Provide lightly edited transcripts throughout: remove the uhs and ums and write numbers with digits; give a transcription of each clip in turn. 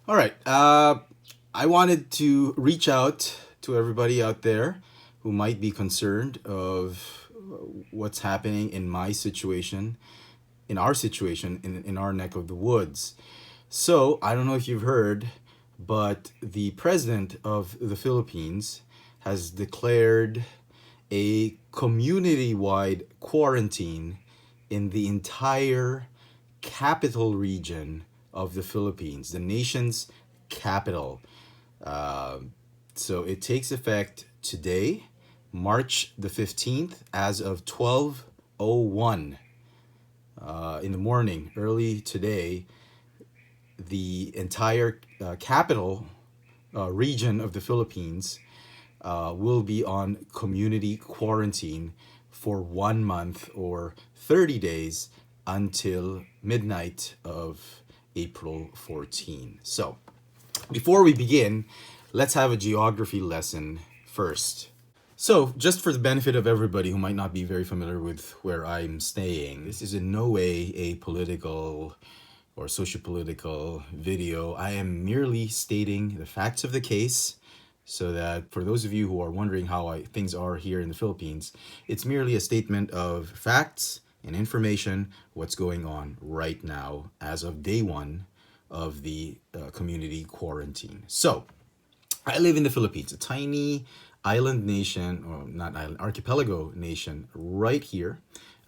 All right. I wanted to reach out to everybody out there who might be concerned of what's happening in my situation, in our situation, in our neck of the woods. So I don't know if you've heard, but the president of the Philippines has declared a community-wide quarantine in the entire capital region of the Philippines, the nation's capital. Uh, so it takes effect today, March the 15th, as of 12:01 in the morning, early today. The entire capital region of the Philippines will be on community quarantine for 1 month or 30 days until midnight of April 14. So, before we begin, let's have a geography lesson first. So, just for the benefit of everybody who might not be very familiar with where I'm staying, this is in no way a political or sociopolitical video. I am merely stating the facts of the case so that for those of you who are wondering how things are here in the Philippines, it's merely a statement of facts and information, what's going on right now as of day one of the community quarantine. So, I live in the Philippines, a tiny island nation, or not island, archipelago nation right here.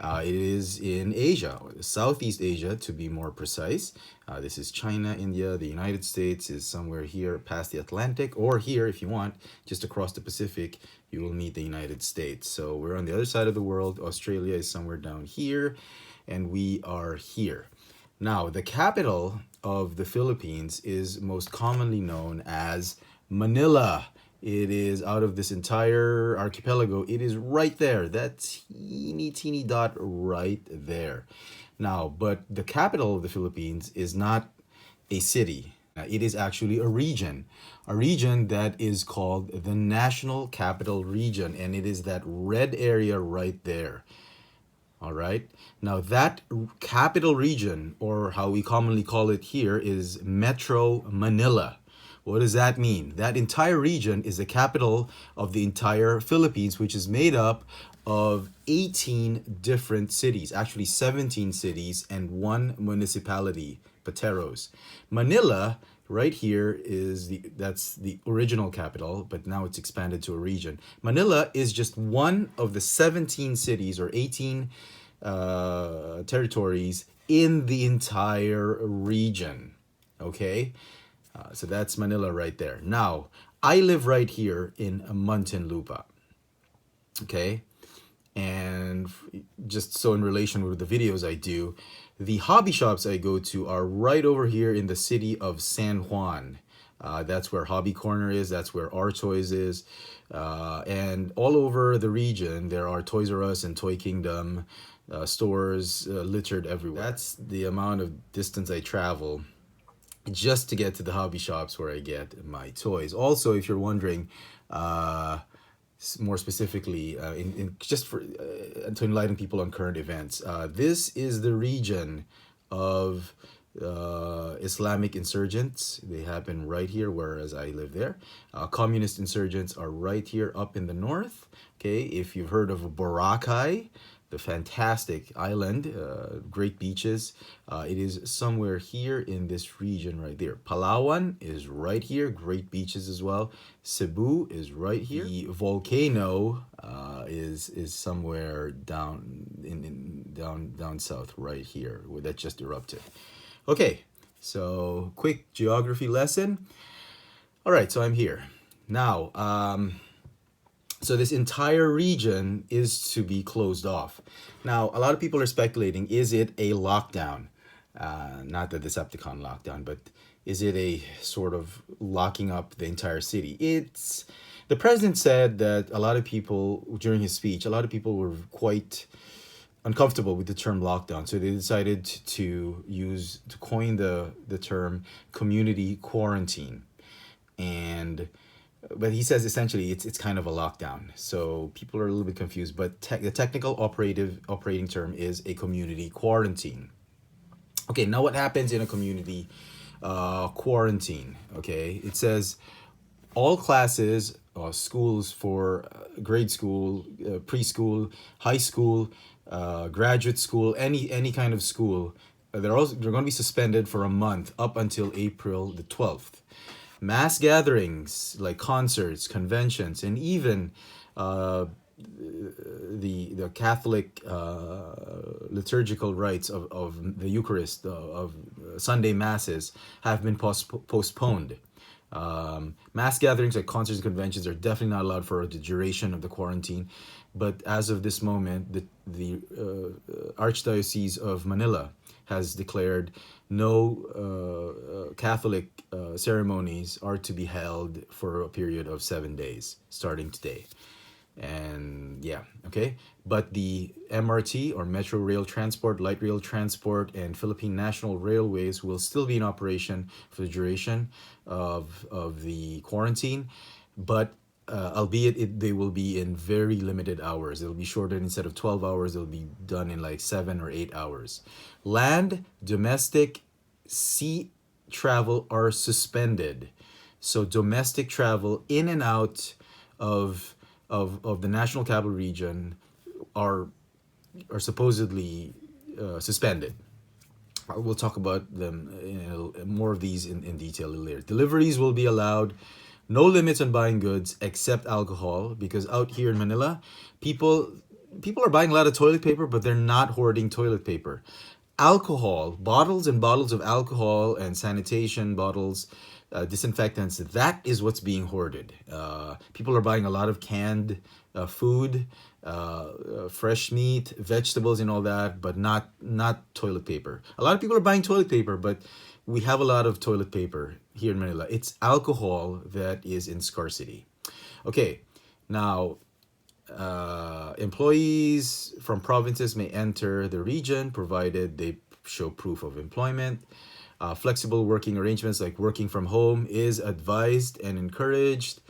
It is in Asia, or Southeast Asia to be more precise. This is China, India, the United States is somewhere here past the Atlantic, or here if you want, just across the Pacific, you will meet the United States. So we're on the other side of the world. Australia is somewhere down here, and we are here. Now, the capital of the Philippines is most commonly known as Manila. It is out of this entire archipelago. It is right there. That teeny dot right there. Now, but the capital of the Philippines is not a city. It is actually a region that is called the National Capital Region, and it is that red area right there. All right. Now, that capital region, or how we commonly call it here, is Metro Manila. What does that mean? That entire region is the capital of the entire Philippines, which is made up of 18 different cities, actually 17 cities and one municipality, Pateros. Manila, right here, that's the original capital, but now it's expanded to a region. Manila is just one of the 17 cities or 18 territories in the entire region. Okay? So that's Manila right there. Now, I live right here in Muntinlupa. Okay? And just so in relation with the videos I do, the hobby shops I go to are right over here in the city of San Juan. That's where Hobby Corner is. That's where Our Toys is. And all over the region, there are Toys R Us and Toy Kingdom stores littered everywhere. That's the amount of distance I travel just to get to the hobby shops where I get my toys. Also, if you're wondering, more specifically, just for to enlighten people on current events, this is the region of Islamic insurgents. They happen right here, whereas I live there. Communist insurgents are right here up in the north. Okay, if you've heard of Boracay, the fantastic island, great beaches. It is somewhere here in this region right there. Palawan is right here, great beaches as well. Cebu is right here. The volcano is somewhere down south right here, where that just erupted. Okay, so quick geography lesson. All right, so I'm here now. So this entire region is to be closed off. Now, a lot of people are speculating, is it a lockdown? Not the Decepticon lockdown, but is it a sort of locking up the entire city? The president said that a lot of people, during his speech, a lot of people were quite uncomfortable with the term lockdown. So they decided to coin the term community quarantine. But he says essentially it's kind of a lockdown. So people are a little bit confused, but the technical operating term is a community quarantine. Okay, now what happens in a community quarantine. Okay, it says all classes, schools for grade school, preschool, high school, graduate school, any kind of school, they're going to be suspended for a month up until April the 12th. Mass gatherings like concerts, conventions, and even uh, the Catholic liturgical rites of the Eucharist, of Sunday masses, have been postponed. Mass gatherings like concerts and conventions are definitely not allowed for the duration of the quarantine. But as of this moment, the Archdiocese of Manila has declared no Catholic ceremonies are to be held for a period of 7 days, starting today. And yeah, okay. But the MRT, or Metro Rail Transport, Light Rail Transport, and Philippine National Railways will still be in operation for the duration of the quarantine, but albeit they will be in very limited hours. It'll be shortened. Instead of 12 hours, it'll be done in like 7 or 8 hours. Land, domestic, sea travel are suspended. So domestic travel in and out of of the National Capital Region are supposedly suspended. We'll talk about them, more of these in detail later. Deliveries will be allowed. No limits on buying goods except alcohol, because out here in Manila, people people are buying a lot of toilet paper, but they're not hoarding toilet paper. Alcohol, bottles and bottles of alcohol and sanitation bottles, disinfectants, that is what's being hoarded. People are buying a lot of canned food, fresh meat, vegetables, and all that, but not toilet paper. A lot of people are buying toilet paper, but we have a lot of toilet paper here in Manila. It's alcohol that is in scarcity. Okay, now employees from provinces may enter the region provided they show proof of employment. Flexible working arrangements like working from home is advised and encouraged.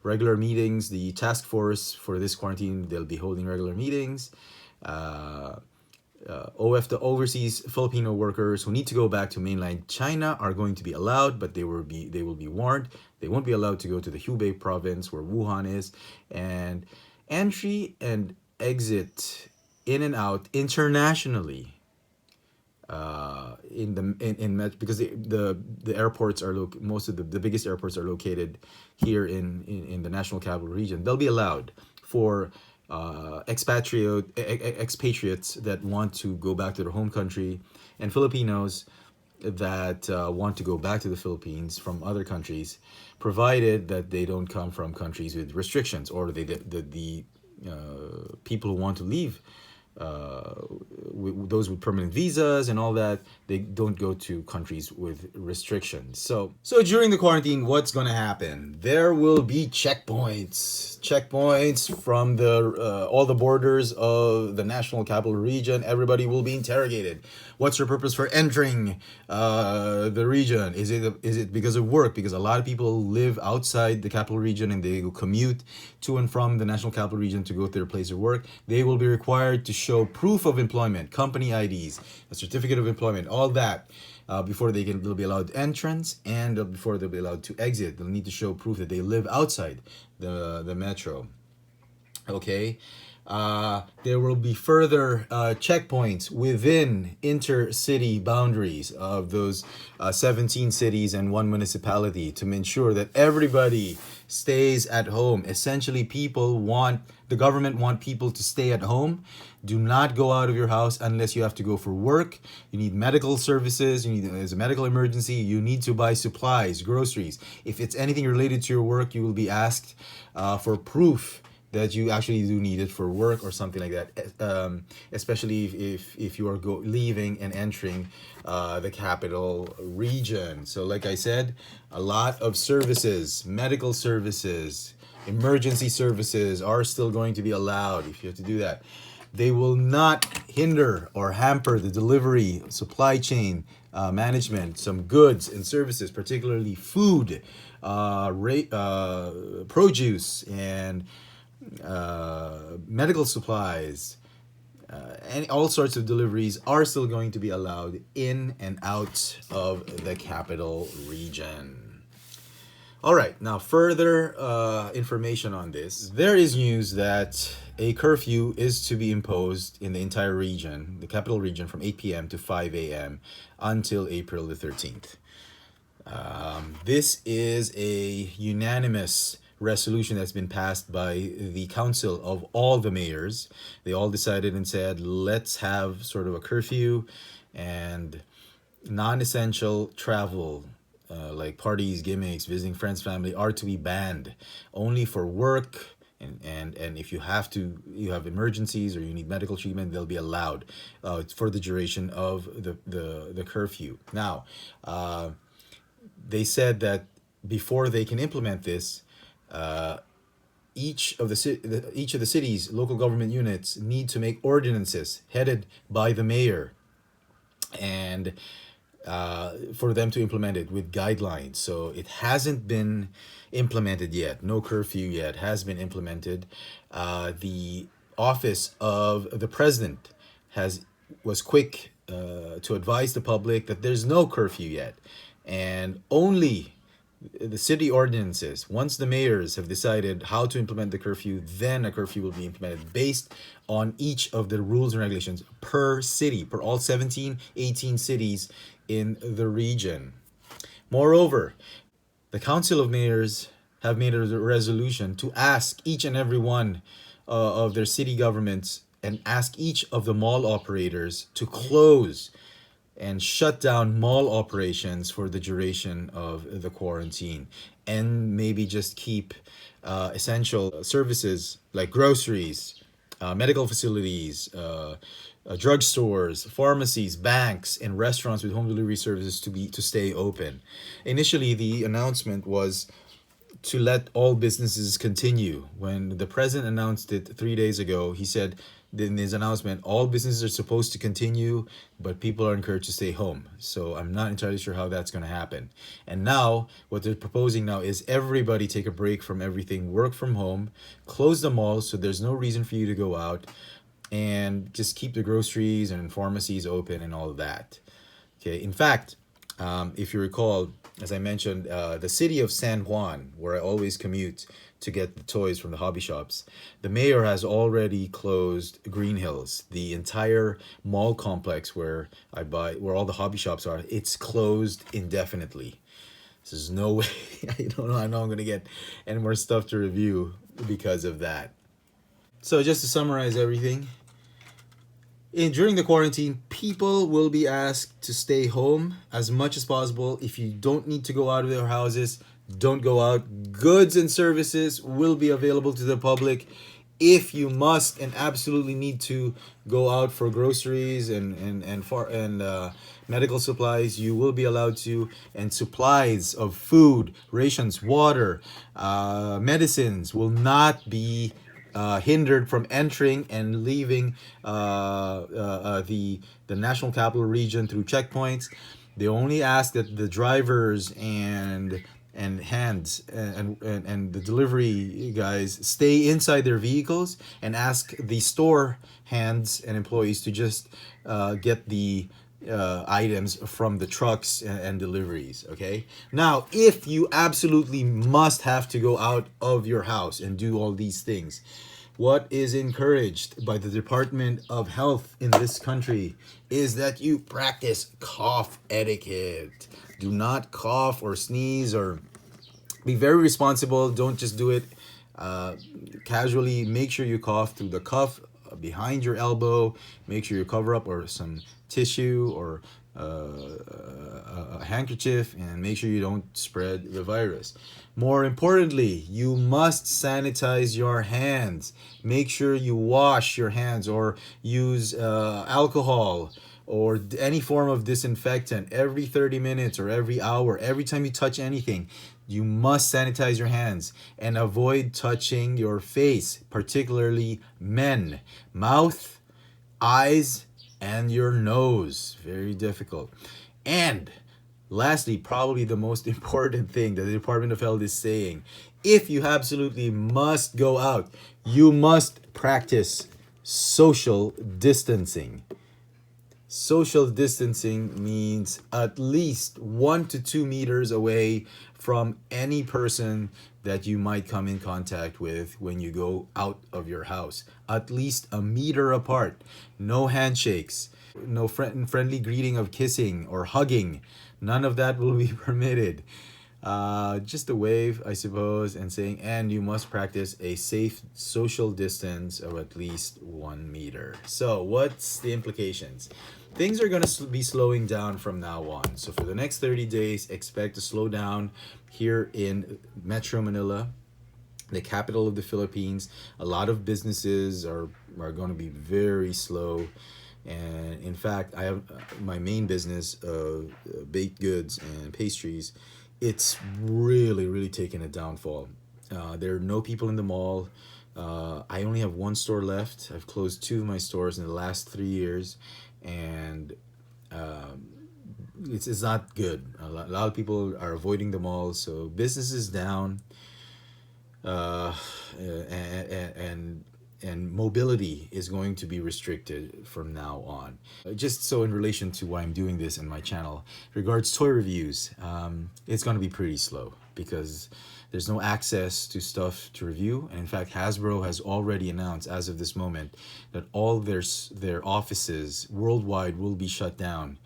Regular meetings, the task force for this quarantine, they'll be holding regular meetings. The overseas Filipino workers who need to go back to mainland China are going to be allowed, but they will be warned. They won't be allowed to go to the Hubei province where Wuhan is, and entry and exit in and out internationally. Because the airports are most of the biggest airports are located here in the National Capital Region. They'll be allowed for expatriates that want to go back to their home country, and Filipinos that want to go back to the Philippines from other countries, provided that they don't come from countries with restrictions, or the people who want to leave, those with permanent visas and all that, they don't go to countries with restrictions. So during the quarantine, what's going to happen? There will be checkpoints from the all the borders of the National Capital Region. Everybody will be interrogated. What's your purpose for entering the region? Is it because of work? Because a lot of people live outside the capital region and they commute to and from the National Capital Region to go to their place of work. They will be required to show proof of employment, company IDs, a certificate of employment, all that, before they'll be allowed entrance, and before they'll be allowed to exit. They'll need to show proof that they live outside the metro. Okay. There will be further checkpoints within intercity boundaries of those 17 cities and one municipality to ensure that everybody stays at home. Essentially, the government want people to stay at home. Do not go out of your house unless you have to go for work. You need medical services. There's a medical emergency. You need to buy supplies, groceries. If it's anything related to your work, you will be asked for proof that you actually do need it for work or something like that, especially if you are leaving and entering the capital region. So like I said, a lot of services, medical services, emergency services are still going to be allowed if you have to do that. They will not hinder or hamper the delivery, supply chain management, some goods and services, particularly food, produce, and medical supplies, and all sorts of deliveries are still going to be allowed in and out of the capital region. All right, now further information on this. There is news that a curfew is to be imposed in the entire region, the capital region, from 8 p.m. to 5 a.m. until April the 13th. This is a unanimous resolution that's been passed by the council of all the mayors. They all decided and said, let's have sort of a curfew, and non-essential travel, like parties, gimmicks, visiting friends, family, are to be banned. Only for work, and if you have emergencies or you need medical treatment, they'll be allowed for the duration of the curfew. Now, they said that before they can implement this, each of the cities, local government units, need to make ordinances headed by the mayor, and for them to implement it with guidelines. So it hasn't been implemented yet. No curfew yet has been implemented. The office of the president was quick to advise the public that there's no curfew yet, and only the city ordinances, once the mayors have decided how to implement the curfew, then a curfew will be implemented based on each of the rules and regulations per city, per all 17, 18 cities in the region. Moreover, the Council of Mayors have made a resolution to ask each and every one of their city governments and ask each of the mall operators to close and shut down mall operations for the duration of the quarantine, and maybe just keep essential services like groceries, medical facilities, drugstores, pharmacies, banks, and restaurants with home delivery services to stay open. Initially, the announcement was to let all businesses continue. When the president announced it 3 days ago, he said in his announcement, all businesses are supposed to continue, but people are encouraged to stay home. So I'm not entirely sure how that's going to happen. And now, what they're proposing now is everybody take a break from everything, work from home, close the malls so there's no reason for you to go out, and just keep the groceries and pharmacies open and all of that. Okay. In fact, if you recall, as I mentioned, the city of San Juan, where I always commute to get the toys from the hobby shops, the mayor has already closed Green Hills, the entire mall complex where where all the hobby shops are. It's closed indefinitely. There's no way. I don't know. I know I'm going to get any more stuff to review because of that. So just to summarize everything, during the quarantine, people will be asked to stay home as much as possible. If you don't need to go out of their houses, don't go out. Goods and services will be available to the public. If you must and absolutely need to go out for groceries and medical supplies, you will be allowed to. And supplies of food, rations, water, medicines will not be hindered from entering and leaving the national capital region through checkpoints. They only ask that the drivers and the delivery guys stay inside their vehicles, and ask the store hands and employees to just get the items from the trucks and deliveries. Okay, now if you absolutely must have to go out of your house and do all these things, what is encouraged by the Department of Health in this country is that you practice cough etiquette. Do not cough or sneeze, or be very responsible. Don't just do it casually. Make sure you cough through the cuff behind your elbow. Make sure you cover up or some tissue or a handkerchief, and make sure you don't spread the virus. More importantly, you must sanitize your hands. Make sure you wash your hands or use alcohol or any form of disinfectant every 30 minutes or every hour. Every time you touch anything, you must sanitize your hands, and avoid touching your face, particularly men, mouth, eyes, and your nose. Very difficult. And lastly, probably the most important thing that the Department of Health is saying, if you absolutely must go out, you must practice social distancing. Social distancing means at least 1 to 2 meters away from any person that you might come in contact with when you go out of your house. At least a meter apart. No handshakes, no friendly greeting of kissing or hugging. None of that will be permitted. Just a wave, I suppose, and saying, and you must practice a safe social distance of at least 1 meter. So, what's the implications? Things are going to be slowing down from now on. So, for the next 30 days, expect to slow down here in Metro Manila, the capital of the Philippines. A lot of businesses are going to be very slow. And in fact, I have my main business of baked goods and pastries. It's really, really taken a downfall. There are no people in the mall. I only have one store left. I've closed two of my stores in the last 3 years, and it's not good. A lot of people are avoiding the malls, so business is down, uh, and and mobility is going to be restricted from now on. Just so in relation to why I'm doing this in my channel, regards toy reviews, it's going to be pretty slow because there's no access to stuff to review. And in fact, Hasbro has already announced as of this moment that all their offices worldwide will be shut down,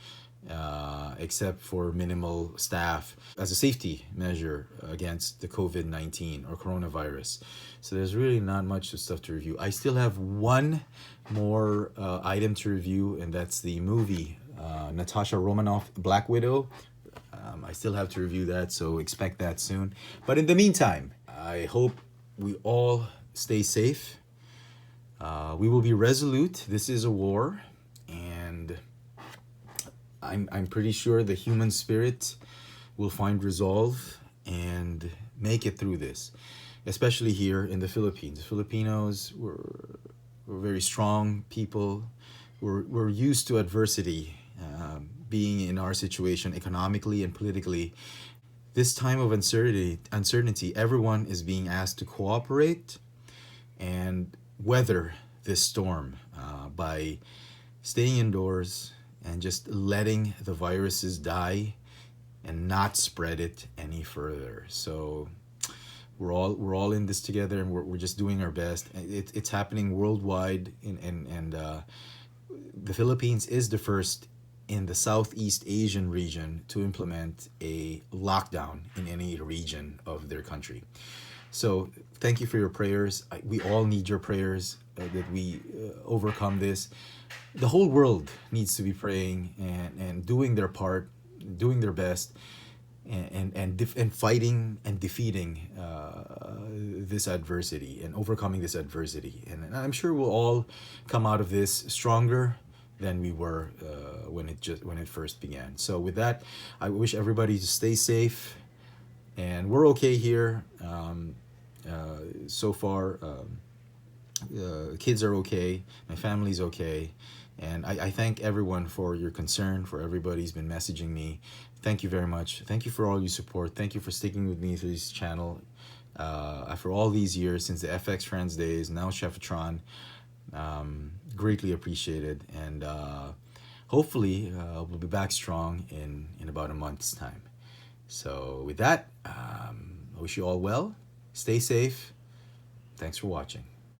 except for minimal staff as a safety measure against the COVID-19 or coronavirus. So there's really not much of stuff to review. I still have one more item to review, and that's the movie Natasha Romanoff Black Widow. I still have to review that, so expect that soon. But in the meantime, I hope we all stay safe. We will be resolute. This is a war, and I'm pretty sure the human spirit will find resolve and make it through this, especially here in the Philippines. Filipinos we're very strong people. We're used to adversity, being in our situation economically and politically. This time of uncertainty, everyone is being asked to cooperate and weather this storm by staying indoors and just letting the viruses die and not spread it any further. So we're all in this together, and we're just doing our best. It's happening worldwide, and the Philippines is the first in the Southeast Asian region to implement a lockdown in any region of their country. So thank you for your prayers. We all need your prayers that we overcome this. The whole world needs to be praying and doing their part, doing their best, and fighting and defeating this adversity and overcoming this adversity. And I'm sure we'll all come out of this stronger than we were when it first began. So with that, I wish everybody to stay safe, and we're okay here. So far, kids are okay, my family's okay, and I thank everyone for your concern, for everybody's been messaging me. Thank you very much. Thank you for all your support. Thank you for sticking with me through this channel after all these years, since the FX Friends days, now Chefatron. Greatly appreciated, and hopefully we'll be back strong in about a month's time. So with that, I wish you all well. Stay safe. Thanks for watching.